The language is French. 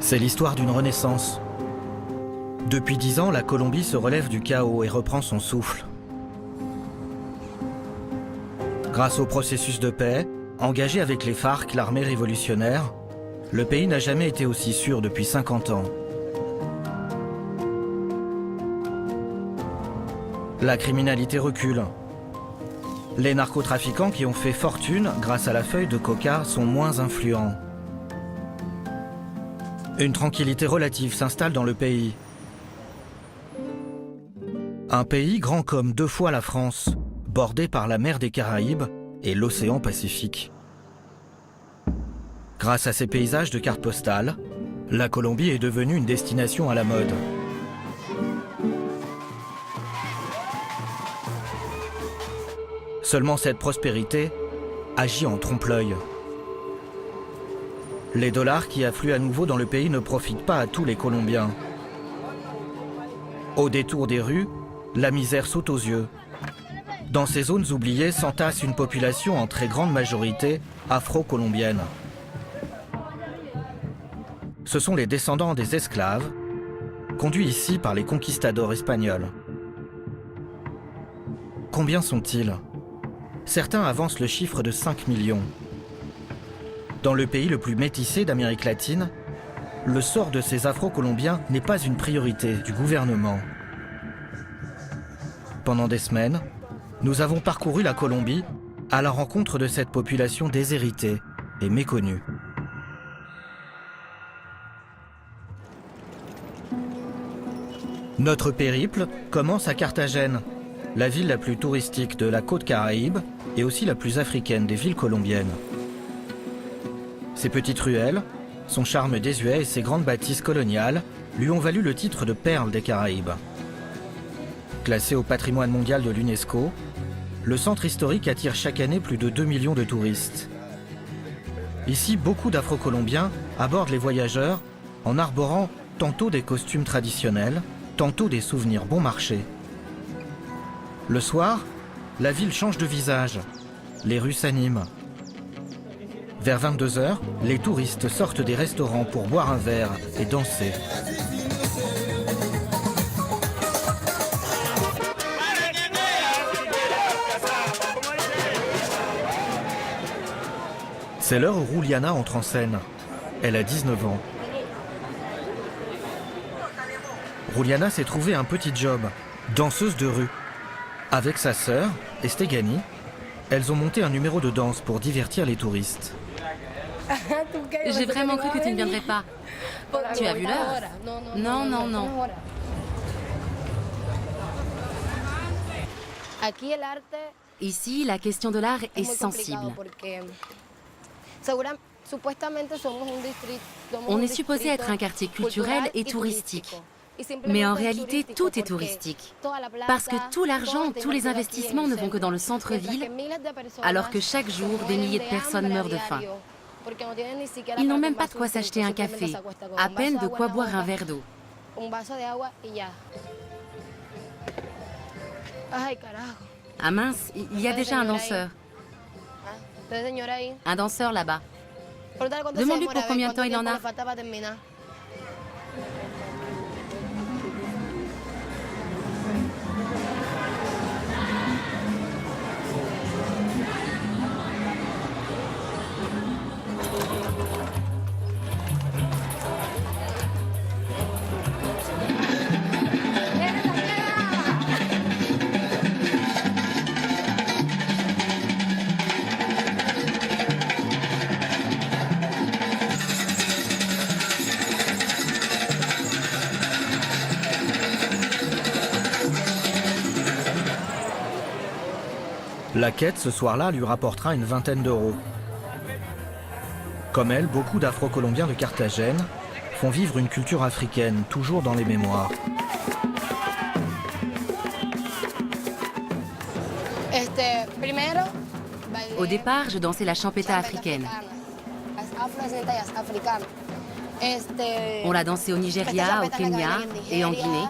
C'est l'histoire d'une renaissance. Depuis 10 ans, la Colombie se relève du chaos et reprend son souffle. Grâce au processus de paix, engagé avec les FARC, l'armée révolutionnaire, le pays n'a jamais été aussi sûr depuis 50 ans. La criminalité recule. Les narcotrafiquants qui ont fait fortune grâce à la feuille de coca sont moins influents. Une tranquillité relative s'installe dans le pays. Un pays grand comme 2 fois la France, bordé par la mer des Caraïbes et l'océan Pacifique. Grâce à ces paysages de cartes postales, la Colombie est devenue une destination à la mode. Seulement cette prospérité agit en trompe-l'œil. Les dollars qui affluent à nouveau dans le pays ne profitent pas à tous les Colombiens. Au détour des rues, la misère saute aux yeux. Dans ces zones oubliées s'entasse une population en très grande majorité afro-colombienne. Ce sont les descendants des esclaves, conduits ici par les conquistadors espagnols. Combien sont-ils? Certains avancent le chiffre de 5 millions. Dans le pays le plus métissé d'Amérique latine, le sort de ces Afro-Colombiens n'est pas une priorité du gouvernement. Pendant des semaines, nous avons parcouru la Colombie à la rencontre de cette population déshéritée et méconnue. Notre périple commence à Carthagène, la ville la plus touristique de la côte Caraïbe et aussi la plus africaine des villes colombiennes. Ses petites ruelles, son charme désuet et ses grandes bâtisses coloniales lui ont valu le titre de perle des Caraïbes. Classé au patrimoine mondial de l'UNESCO, le centre historique attire chaque année plus de 2 millions de touristes. Ici, beaucoup d'Afro-Colombiens abordent les voyageurs en arborant tantôt des costumes traditionnels, tantôt des souvenirs bon marché. Le soir, la ville change de visage, les rues s'animent. Vers 22 h, les touristes sortent des restaurants pour boire un verre et danser. C'est l'heure où Juliana entre en scène. Elle a 19 ans. Juliana s'est trouvée un petit job, danseuse de rue. Avec sa sœur, Estegani, elles ont monté un numéro de danse pour divertir les touristes. J'ai vraiment cru que tu ne viendrais pas. Tu as vu l'heure? Non, non, non. Ici, la question de l'art est sensible. On est supposé être un quartier culturel et touristique. Mais en réalité, tout est touristique. Parce que tout l'argent, tous les investissements ne vont que dans le centre-ville, alors que chaque jour, des milliers de personnes meurent de faim. Ils n'ont même pas de quoi s'acheter un café, à peine de quoi boire un verre d'eau. Ah mince, il y a déjà un danseur. Un danseur là-bas. Demande-lui pour combien de temps il en a. La quête ce soir-là lui rapportera une vingtaine d'euros. Comme elle, beaucoup d'Afro-Colombiens de Carthagène font vivre une culture africaine, toujours dans les mémoires. Au départ, je dansais la champeta africaine. On l'a dansée au Nigeria, au Kenya et en Guinée.